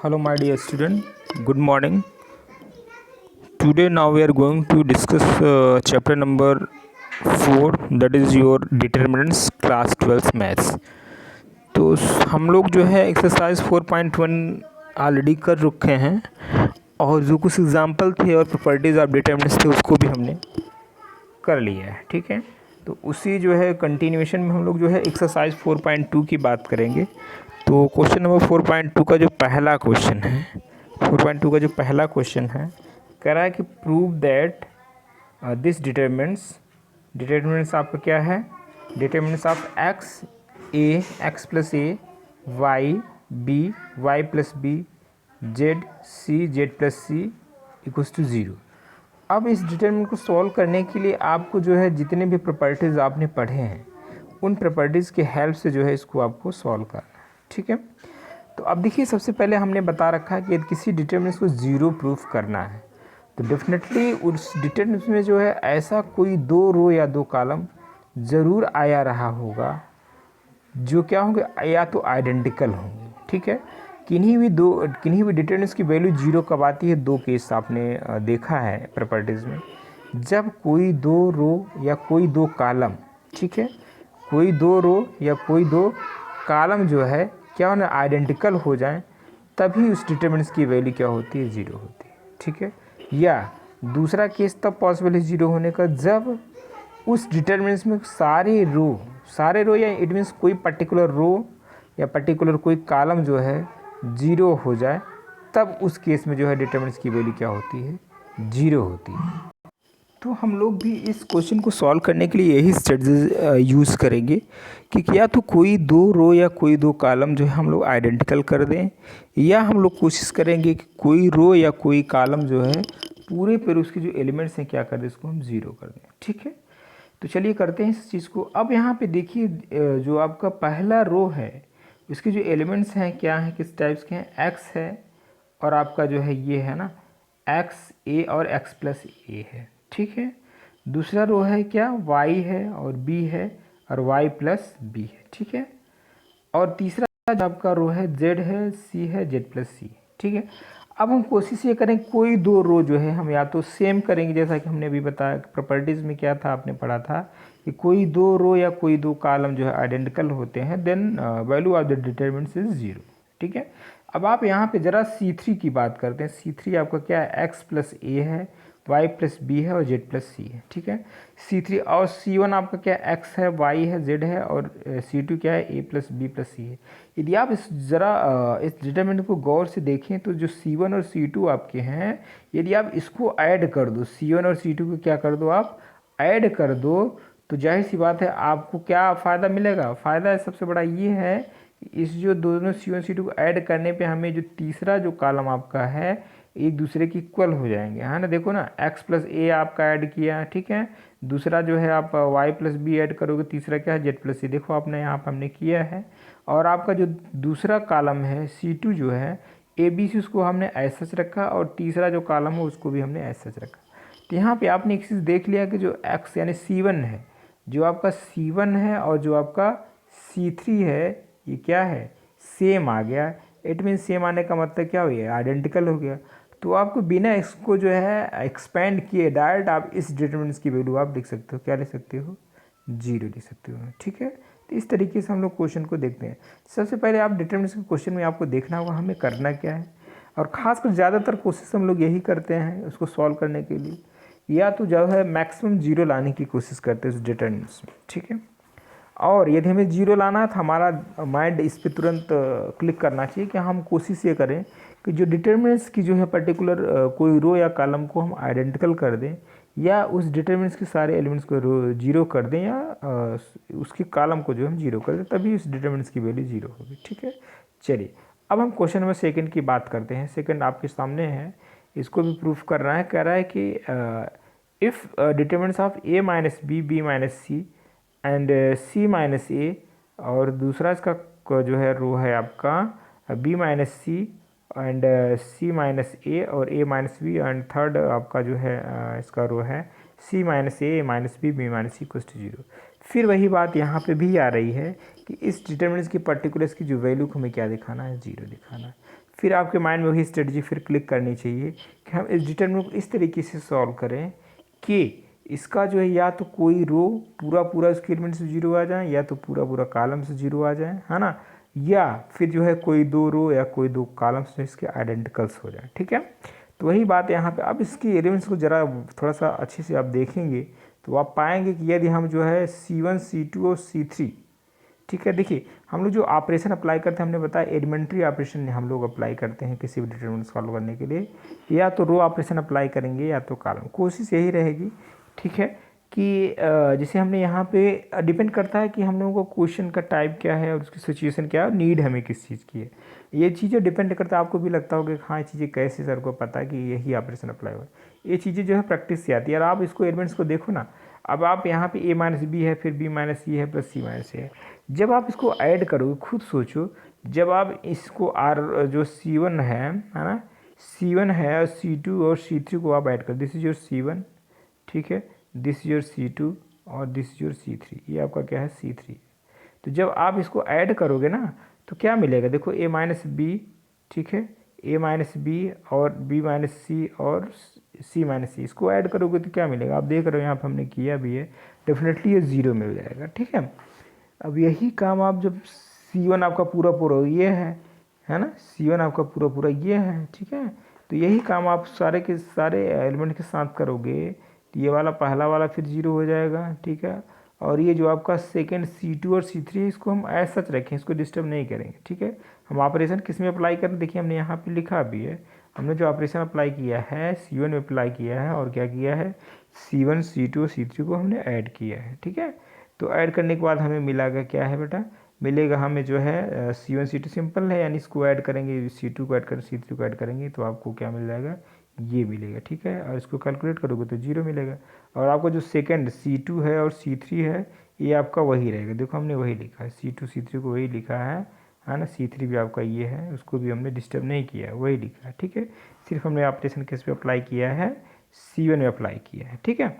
Hello, my dear student. Good morning. Today, now we are going to discuss chapter number 4, that is your determinants, class 12 maths. तो हम लोग जो है exercise 4.1 already कर रखे हैं और जो कुछ एग्जांपल थे और प्रॉपर्टीज़ ऑफ डिटर्मिनेंट्स थे उसको भी हमने कर लिया है। ठीक है, तो उसी जो है कंटिन्यूएशन में हम लोग जो है एक्सरसाइज 4.2 की बात करेंगे। तो क्वेश्चन नंबर 4.2 का जो पहला क्वेश्चन है, 4.2 का जो पहला क्वेश्चन है, कह रहा है कि प्रूव दैट दिस डिटर्मिनेंट्स आपका क्या है, determinants of x a, x plus a, y b, y plus b, z c, z plus c equals to 0। अब इस डिटर्मिनेंट को सॉल्व करने के लिए आपको जो है जितने भी प्रॉपर्टीज़ आपने पढ़े हैं उन प्रॉपर्टीज़ के हेल्प से जो है इसको आपको सॉल्व करना है। ठीक है, तो अब देखिए सबसे पहले हमने बता रखा है कि यदि किसी डिटर्मिनेंट को 0 प्रूफ करना है तो डेफिनेटली उस डिटर्मिनेंट में जो है ऐसा कोई 2 रो या 2 कॉलम ज़रूर आया रहा होगा जो क्या होंगे, या तो आइडेंटिकल होंगे। ठीक है, किन्हीं भी डिटर्मिनेंट्स की वैल्यू 0 कब आती है, 2 केस आपने देखा है प्रॉपर्टीज़ में। जब कोई 2 रो या कोई 2 कॉलम, ठीक है, कोई 2 रो या कोई 2 कॉलम जो है क्या होना, आइडेंटिकल हो जाएं, तभी उस डिटर्मिनेंट्स की वैल्यू क्या होती है, 0 होती है। ठीक है, या दूसरा केस तब पॉसिबल है 0 होने का जब उस डिटर्मिनेंट्स में सारे रो या इट मीन्स कोई पर्टिकुलर रो या पर्टिकुलर कोई कॉलम जो है 0 हो जाए, तब उस केस में जो है डिटर्मिनेंट्स की वैल्यू क्या होती है, 0 होती है। तो हम लोग भी इस क्वेश्चन को सॉल्व करने के लिए यही स्ट्रेटजी यूज़ करेंगे कि या तो कोई 2 रो या कोई 2 कॉलम जो है हम लोग आइडेंटिकल कर दें, या हम लोग कोशिश करेंगे कि कोई रो या कोई कॉलम जो है पूरे पर उसके जो एलिमेंट्स हैं क्या कर दें, इसको हम 0 कर दें। ठीक है, तो चलिए करते हैं इस चीज़ को। अब यहाँ पे देखिए जो आपका पहला रो है इसके जो एलिमेंट्स हैं क्या हैं, किस टाइप्स के हैं, एक्स है और आपका जो है ये है ना एक्स ए और एक्स प्लस ए है। ठीक है, दूसरा रो है क्या, वाई है और बी है और वाई प्लस बी है। ठीक है, और तीसरा जो आपका रो है जेड है, सी है, जेड प्लस सी। ठीक है, अब हम कोशिश ये करें कोई 2 रो जो है हम या तो सेम करेंगे, जैसा कि हमने अभी बताया प्रॉपर्टीज़ में क्या था, आपने पढ़ा था कि कोई 2 रो या कोई 2 कॉलम जो है आइडेंटिकल होते हैं, then value of the determinants is 0। ठीक है, अब आप यहाँ पे ज़रा C3 की बात करते हैं। C3 आपका क्या है, एक्स प्लस ए है, वाई प्लस बी है और जेड प्लस सी है। ठीक है, C3 और C1 आपका क्या है, एक्स है, वाई है, जेड है और C2 क्या है, ए प्लस बी प्लस सी है। यदि आप इस डिटर्मिनेंट को गौर से देखें तो जो C1 और C2 आपके हैं, यदि आप इसको ऐड कर दो, C1 और C2 को क्या कर दो, आप ऐड कर दो, तो जाहिर सी बात है आपको क्या फ़ायदा मिलेगा। फ़ायदा सबसे बड़ा ये है कि इस जो दोनों C1 C2 को ऐड करने पे हमें जो तीसरा जो कॉलम आपका है एक दूसरे की इक्वल हो जाएंगे, है ना। देखो ना, एक्स प्लस ए आपका ऐड किया, ठीक है, दूसरा जो है आप वाई प्लस बी ऐड करोगे, तीसरा क्या है, जेड प्लस सी। देखो आपने यहाँ पर हमने किया है, और आपका जो दूसरा कॉलम है C2 जो है ए बी सी, उसको हमने ऐसा रखा और तीसरा जो कॉलम है उसको भी हमने ऐसा रखा। तो यहाँ पे आपने एक चीज़ देख लिया कि जो एक्स यानी C1 है, जो आपका C1 है और जो आपका C3 है ये क्या है, सेम आ गया। इट मीन सेम आने का मतलब क्या हो गया, आइडेंटिकल हो गया। तो आपको बिना इसको जो है एक्सपेंड किए डायरेक्ट आप इस डिटर्मिनेंट्स की वैल्यू आप लिख सकते हो, क्या लिख सकते हो, 0 लिख सकते हो। ठीक है, तो इस तरीके से हम लोग क्वेश्चन को देखते हैं। सबसे पहले आप डिटर्मिनेंट्स के क्वेश्चन में आपको देखना होगा हमें करना क्या है, और ख़ासकर ज़्यादातर कोशिश हम लोग यही करते हैं उसको सॉल्व करने के लिए, या तो जो है मैक्सिमम 0 लाने की कोशिश करते हैं उस डिटर्मिनेंट्स में। ठीक है, और यदि हमें 0 लाना है तो हमारा माइंड इस पर तुरंत क्लिक करना चाहिए कि हम कोशिश ये करें कि जो डिटर्मिनेंट्स की जो है पर्टिकुलर कोई रो या कॉलम को हम आइडेंटिकल कर दें, या उस डिटर्मिनेंट्स के सारे एलिमेंट्स को 0 कर दें, या उसके कॉलम को जो हम 0 कर दें, तभी उस डिटर्मिनेंट्स की वैल्यू 0 होगी। ठीक है, चलिए अब हम क्वेश्चन नंबर 2 की बात करते हैं। सेकंड आपके सामने है, इसको भी प्रूफ करना है। कह रहा है कि if determinants of a minus B, B minus C and C minus A, और दूसरा इसका जो है रो है आपका B minus C and C minus A और A minus B, and third आपका जो है इसका रो है C minus A, minus B, B minus C equals to 0। फिर वही बात यहाँ पे भी आ रही है कि इस डिटर्मिनेंट्स की पर्टिकुलर्स की जो वैल्यू को हमें क्या दिखाना है, 0 दिखाना है। फिर आपके माइंड में वही स्ट्रेटजी फिर क्लिक करनी चाहिए कि हम इस डिटरमिनेंट को इस तरीके से सॉल्व करें कि इसका जो है या तो कोई रो पूरा पूरा उसके एलिमेंट से जीरो आ जाए, या तो पूरा पूरा कॉलम से जीरो आ जाए, है ना, या फिर जो है कोई दो रो या कोई दो कॉलम्स जो इसके आइडेंटिकल्स हो जाए। ठीक है, तो वही बात है यहाँ पे। अब इसके एलिमेंट्स को ज़रा थोड़ा सा अच्छे से आप देखेंगे तो आप पाएंगे कि यदि हम जो है C1 C2 और C3, ठीक है, देखिए हम लोग जो ऑपरेशन अप्लाई करते हैं, हमने बताया एलिमेंट्री ऑपरेशन हम लोग अप्लाई करते हैं किसी भी डिटरमिनेंट सॉल्व करने के लिए, या तो रो ऑपरेशन अप्लाई करेंगे या तो कॉलम। कोशिश यही रहेगी, ठीक है, कि जैसे हमने यहाँ पे डिपेंड करता है कि हम लोगों को क्वेश्चन का टाइप क्या है और उसकी सिचुएशन क्या है, नीड हमें किस चीज़ की है, ये चीज़ें डिपेंड करता है। आपको भी लगता होगा कि हाँ ये चीज़ें कैसे सर को पता है कि यही ऑपरेशन अप्लाई हुआ, ये चीज़ें जो है प्रैक्टिस से आती है। और आप इसको एलिमेंट्स को देखो ना, अब आप यहाँ पे a माइनस बी है, फिर b माइनस सी है, प्लस c माइनस है, जब आप इसको ऐड करोगे खुद सोचो, जब आप इसको r जो c1 है ना, c1 है और c2 और c3 को आप ऐड कर, दिस इज योर c1, ठीक है, दिस इज योर c2 और दिस इज योर c3, ये आपका क्या है c3। तो जब आप इसको ऐड करोगे ना तो क्या मिलेगा, देखो a माइनस बी, ठीक है, a माइनस बी और b माइनस सी और c माइनस सी, इसको ऐड करोगे तो क्या मिलेगा, आप देख रहे हो यहाँ पर हमने किया भी है, डेफिनेटली ये ज़ीरो मिल जाएगा। ठीक है, अब यही काम आप जब C1 आपका पूरा पूरा ये है ना, C1 आपका पूरा पूरा ये है, ठीक है, तो यही काम आप सारे के सारे एलिमेंट के साथ करोगे तो ये वाला पहला वाला फिर जीरो हो जाएगा। ठीक है, और ये जो आपका सेकेंड C2 और C3 है इसको हम ऐसा रखें, इसको डिस्टर्ब नहीं करेंगे। ठीक है, हम ऑपरेशन किस में अप्लाई करें, देखिए हमने यहाँ पे लिखा भी है, हमने जो ऑपरेशन अप्लाई किया है C1 में अप्लाई किया है, और क्या किया है C1 C2 और C3 को हमने ऐड किया है। ठीक है, तो ऐड करने के बाद हमें मिलेगा क्या है बेटा, मिलेगा हमें जो है C1 C2 सिंपल है, यानी इसको ऐड करेंगे, C2 को ऐड करें, C3 को ऐड करेंगे तो आपको क्या मिल जाएगा, ये मिलेगा। ठीक है, और इसको कैलकुलेट करोगे तो जीरो मिलेगा, और आपको जो सेकंड C2 है और C3 है ये आपका वही रहेगा, देखो हमने वही लिखा है, C2 C3 को वही लिखा है ना, C3 भी आपका ये है, उसको भी हमने डिस्टर्ब नहीं किया है, वही लिखा है। ठीक है, सिर्फ हमने ऑपरेशन किस पे अप्लाई किया है, C1 में अप्लाई किया है। ठीक है,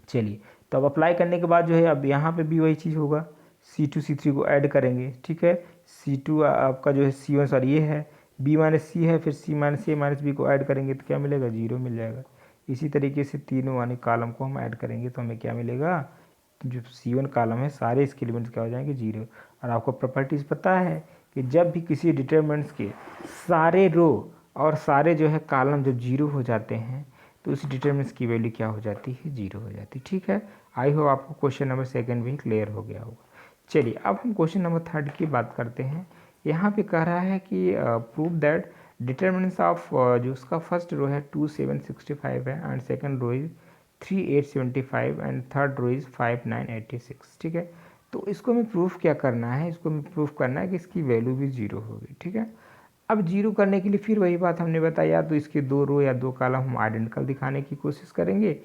चलिए, तो अब अप्लाई करने के बाद जो है अब यहाँ पे भी वही चीज़ होगा, C2 C3 को ऐड करेंगे। ठीक है, C2 आपका जो है C1 सॉरी ये है, B माइनस सी है, फिर C minus A minus B को ऐड करेंगे तो क्या मिलेगा, जीरो मिल जाएगा। इसी तरीके से तीनों वाले कॉलम को हम ऐड करेंगे तो हमें क्या मिलेगा, जो C1 कॉलम है सारे इसके एलिमेंट्स क्या हो जाएंगे, जीरो। और आपको प्रॉपर्टीज़ पता है कि जब भी किसी डिटरमिनेंट्स के सारे रो और सारे जो है कॉलम जब जीरो हो जाते हैं तो उस डिटरमिनेंट्स की वैल्यू क्या हो जाती है, जीरो हो जाती है। ठीक है, आई होप आपको क्वेश्चन नंबर सेकंड भी क्लियर हो गया होगा। चलिए अब हम क्वेश्चन नंबर थर्ड की बात करते हैं। यहाँ पे कह रहा है कि प्रूव दैट डिटरमिनेंट्स ऑफ जो उसका फर्स्ट रो है 2765 है, and second row is 3875 and third row is 5986। ठीक है, तो इसको हमें प्रूफ क्या करना है, इसको हमें प्रूफ करना है कि इसकी वैल्यू भी जीरो होगी। ठीक है, अब जीरो करने के लिए फिर वही बात हमने बताया, तो इसके दो रो या दो कॉलम हम आइडेंटिकल दिखाने की कोशिश करेंगे,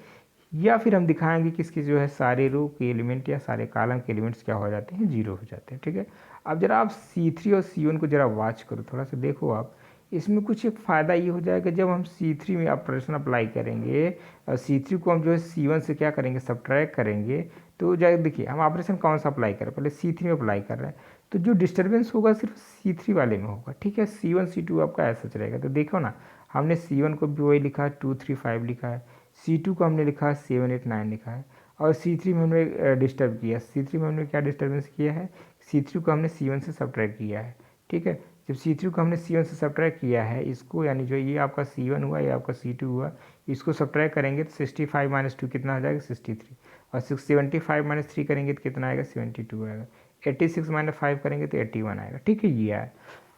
या फिर हम दिखाएंगे कि इसके जो है सारे रो के एलिमेंट या सारे कॉलम के एलिमेंट्स क्या हो जाते हैं, जीरो हो जाते हैं। ठीक है, अब जरा आप C3 और C1 को जरा वॉच करो, थोड़ा सा देखो आप, इसमें कुछ एक फ़ायदा ये हो जाएगा, जब हम C3 में ऑपरेशन अप्लाई करेंगे और C3 को हम जो है C1 से क्या करेंगे, सब्ट्रैक्ट करेंगे, तो जाए देखिए हम ऑपरेशन कौन सा अप्लाई करें, पहले C3 में अप्लाई कर रहे हैं, तो जो डिस्टर्बेंस होगा सिर्फ C3 वाले में होगा। ठीक है, C1 C2 आपका ऐसा रहेगा, तो देखो ना हमने C1 को भी वही लिखा है 235 लिखा है, C2 को हमने लिखा है 789 लिखा है, और C3 में हमने डिस्टर्ब किया, C3 में हमने क्या डिस्टर्बेंस किया है, C3 को हमने C1 से सब्ट्रैक्ट किया है। ठीक है, जब C3 को हमने C1 से सब्ट्रैक्ट किया है, इसको यानी जो ये आपका C1 हुआ, ये आपका C2 हुआ, इसको सब्ट्रैक्ट करेंगे तो 65 माइनस 2 कितना आ जाएगा, 63, और 75 माइनस 3 करेंगे तो कितना आएगा, 72 आएगा, 86 माइनस 5 करेंगे तो 81 आएगा। ठीक है, ये है।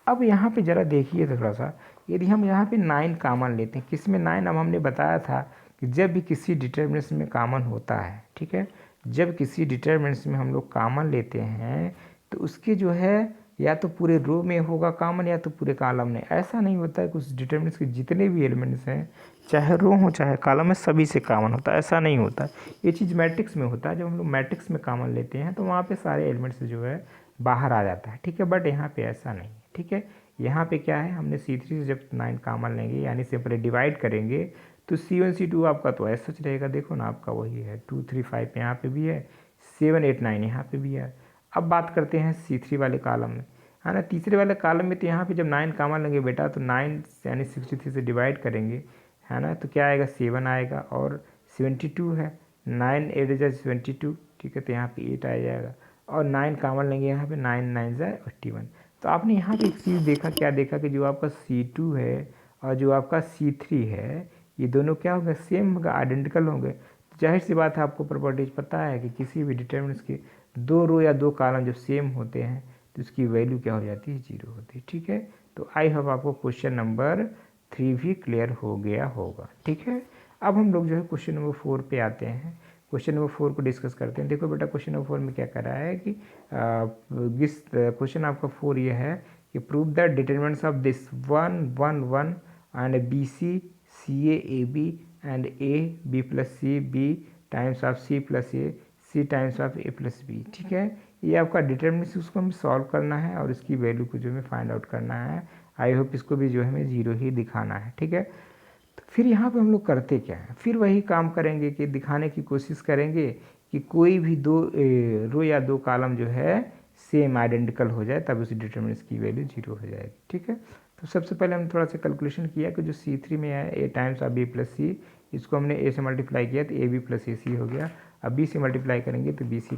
अब यहाँ पे ज़रा देखिए थोड़ा सा, यदि हम यहाँ पे 9 कॉमन लेते हैं, किस में 9, अब हमने बताया था कि जब भी किसी डिटरमिनेंट्स में कॉमन होता है, ठीक है, जब किसी डिटरमिनेंट्स में हम लोग कॉमन लेते हैं तो उसके जो है या तो पूरे रो में होगा कॉमन या तो पूरे कॉलम में। ऐसा नहीं होता है कि उस डिटरमिनेंट्स के जितने भी एलिमेंट्स हैं, चाहे रो हो चाहे कॉलम में, सभी से कॉमन होता है, ऐसा नहीं होता। ये चीज़ मैट्रिक्स में होता है, जब हम लोग मैट्रिक्स में कॉमन लेते हैं तो वहाँ पे सारे एलिमेंट्स जो है बाहर आ जाता है। ठीक है, बट यहाँ पे ऐसा नहीं है। ठीक है, यहाँ पे क्या है, हमने C3 से जब 9 कॉमन लेंगे यानी सिंपली डिवाइड करेंगे तो C1 C2 आपका तो ऐसा रहेगा, देखो ना आपका वही है 235 यहाँ पे भी है, 789 यहाँ पे भी है। अब बात करते हैं C3 वाले कॉलम में। है ना। तीसरे वाले कॉलम में तो यहाँ पे जब 9 कॉमन लेंगे बेटा तो 9 यानी 63 से डिवाइड करेंगे, है ना, तो क्या आएगा 7 आएगा, और 72 है, 9 8 जा 72, ठीक है, तो यहाँ पे 8 आ जाएगा, और 9 कॉमन लेंगे यहाँ पे, 9 9 जा 81। तो आपने यहाँ पे एक चीज़ देखा, क्या देखा कि जो आपका C2 है और जो आपका C3 है ये दोनों क्या होंगे, सेम होगा, आइडेंटिकल होंगे। जाहिर सी बात है, आपको प्रॉपर्टीज पता है कि किसी भी डिटर्मिनेंट्स के 2 रो या 2 कॉलम जब सेम होते हैं तो उसकी वैल्यू क्या हो जाती है, 0 होती है, ठीक है। तो आई होप आपको क्वेश्चन नंबर 3 भी क्लियर हो गया होगा, ठीक है। अब हम लोग जो है क्वेश्चन नंबर 4 पे आते हैं। क्वेश्चन नंबर 4 को डिस्कस करते हैं। देखो बेटा, क्वेश्चन नंबर 4 में क्या कर रहा है कि क्वेश्चन आपका 4 ये है कि prove the determinants of this 1 1 1 and b c c A b and a B plus c b times of c plus A c times of a plus b, ठीक है। ये आपका डिटर्मिनेंट्स, उसको हमें सॉल्व करना है और इसकी वैल्यू को जो हमें फाइंड आउट करना है। आई होप इसको भी जो है हमें 0 ही दिखाना है, ठीक है। तो फिर यहाँ पे हम लोग करते क्या है, फिर वही काम करेंगे कि दिखाने की कोशिश करेंगे कि कोई भी 2 रो या 2 कॉलम जो है सेम आइडेंटिकल हो जाए, तब उस डिटर्मिनेंट्स की वैल्यू 0 हो जाएगी, ठीक है। तो सबसे पहले हमने थोड़ा सा कैलकुलेशन किया कि जो C3 में है ए टाइम्स ऑफ बी प्लस सी, इसको हमने ए से मल्टीप्लाई किया तो ए बी प्लस ए सी हो गया। अब बी से मल्टीप्लाई करेंगे तो बी सी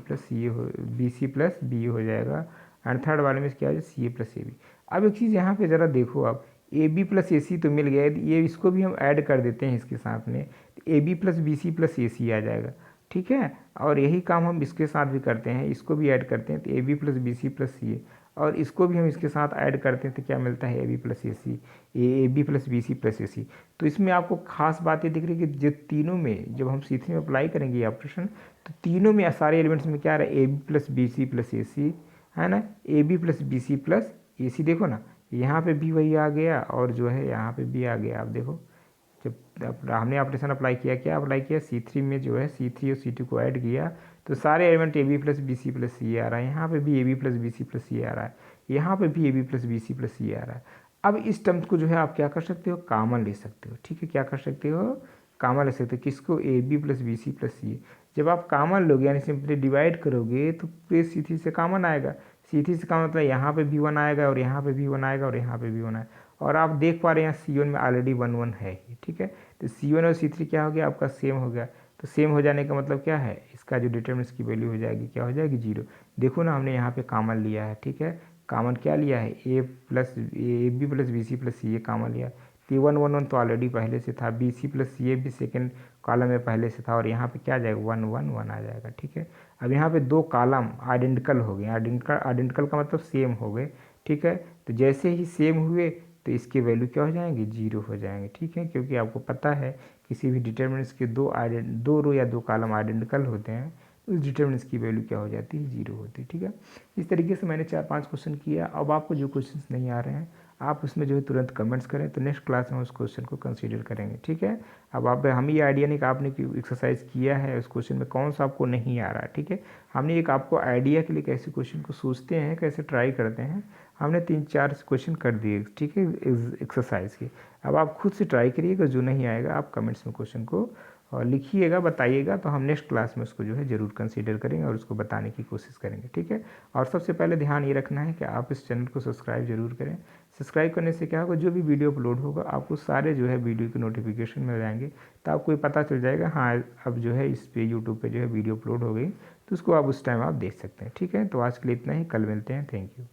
प्लस बी हो जाएगा, एंड थर्ड वाले में क्या हो जाए, सी ए प्लस ए बी। अब एक चीज़ यहाँ पे ज़रा देखो, आप A B plus A C तो मिल गया, ये इसको भी हम ऐड कर देते हैं इसके साथ में, A B plus B C plus A C आ जाएगा, ठीक है। और यही काम हम इसके साथ भी करते हैं, इसको भी ऐड करते हैं तो A B plus B C plus C A, और इसको भी हम इसके साथ ऐड करते हैं तो क्या मिलता है, A B plus A C, A B plus B C plus A C. तो इसमें आपको खास बात ये दिख रही है कि जो तीनों में जब हम C3 में अप्लाई करेंगे ये ऑपरेशन, तो तीनों में सारे एलिमेंट्स में क्या आ रहा है, A B plus B C plus A C, है ना, A B plus B C plus A C. देखो ना, यहाँ पे भी वही आ गया और जो है यहाँ पे भी आ गया। आप देखो, जब हमने ऑपरेशन अप्लाई किया, क्या अप्लाई किया, C3 में जो है C3 और C2 को ऐड किया तो सारे element A B plus B C plus C आ रहा है, यहाँ पे भी A B plus B C plus C आ रहा है, यहाँ पे भी A B plus B C plus C आ रहा है। अब इस टर्म्स को जो है आप क्या कर सकते हो, कॉमन ले सकते हो, ठीक है। क्या कर सकते हो, कॉमन ले सकते हो, किसको, A B plus B C plus C. जब आप कॉमन लोगे यानी सिंपली डिवाइड करोगे तो पूरे C3 से कॉमन आएगा, C3 से कॉमन मतलब यहाँ पे भी 1 आएगा और यहाँ पे भी 1 आएगा और यहाँ पे भी 1 आएगा, और आप देख पा रहे हैं C1 में ऑलरेडी 1 1 है ही, ठीक है। तो C1 और C3 क्या हो गया, आपका सेम हो गया। तो सेम हो जाने का मतलब क्या है, इसका जो डिटर्मिनेंट्स की वैल्यू हो जाएगी, क्या हो जाएगी, 0। देखो ना, हमने यहाँ पे कॉमन लिया है, ठीक है। कॉमन क्या लिया है, A B plus B C plus C a common लिया। तो 1 1 1 तो ऑलरेडी पहले से था, बी सी प्लस सी ए भी सेकेंड कॉलम में पहले से था, और यहाँ पे क्या आ जाएगा, 1 1 1 आ जाएगा, ठीक है। अब यहाँ पे 2 कॉलम आइडेंटिकल हो गए, आइडेंटिकल का मतलब सेम हो गए, ठीक है। तो जैसे ही सेम हुए तो इसकी वैल्यू क्या हो जाएंगे, 0 हो जाएंगे, ठीक है। क्योंकि आपको पता है किसी भी डिटर्मिनेंट्स के 2 रो या 2 कॉलम आइडेंटिकल होते हैं तो उस डिटर्मिनेंट्स की वैल्यू क्या हो जाती है, 0 होती है, ठीक है। इस तरीके से मैंने 4-5 क्वेश्चन किया। अब आपको जो क्वेश्चन नहीं आ रहे हैं आप उसमें जो है तुरंत कमेंट्स करें, तो नेक्स्ट क्लास में उस क्वेश्चन को कंसीडर करेंगे, ठीक है। अब आप हमें ये आइडिया नहीं कि आपने एक्सरसाइज किया है उस क्वेश्चन में कौन सा आपको नहीं आ रहा है, ठीक है। हमने एक आपको आइडिया के लिए कैसे क्वेश्चन को सोचते हैं, कैसे ट्राई करते हैं, हमने 3-4 क्वेश्चन कर दिए, ठीक है, एक्सरसाइज के। अब आप खुद से ट्राई करिएगा, जो नहीं आएगा आप कमेंट्स में क्वेश्चन को लिखिएगा, बताइएगा, तो हम नेक्स्ट क्लास में उसको जो है ज़रूर कंसीडर करेंगे और उसको बताने की कोशिश करेंगे, ठीक है। और सबसे पहले ध्यान ये रखना है कि आप इस चैनल को सब्सक्राइब जरूर करें। सब्सक्राइब करने से क्या होगा, जो भी वीडियो अपलोड होगा आपको सारे जो है वीडियो के नोटिफिकेशन मिल जाएंगे, तो आपको ये पता चल जाएगा हाँ अब जो है इस पे यूट्यूब पे जो है वीडियो अपलोड हो गई, तो उसको आप उस टाइम आप देख सकते हैं, ठीक है। तो आज के लिए इतना ही, कल मिलते हैं, थैंक यू।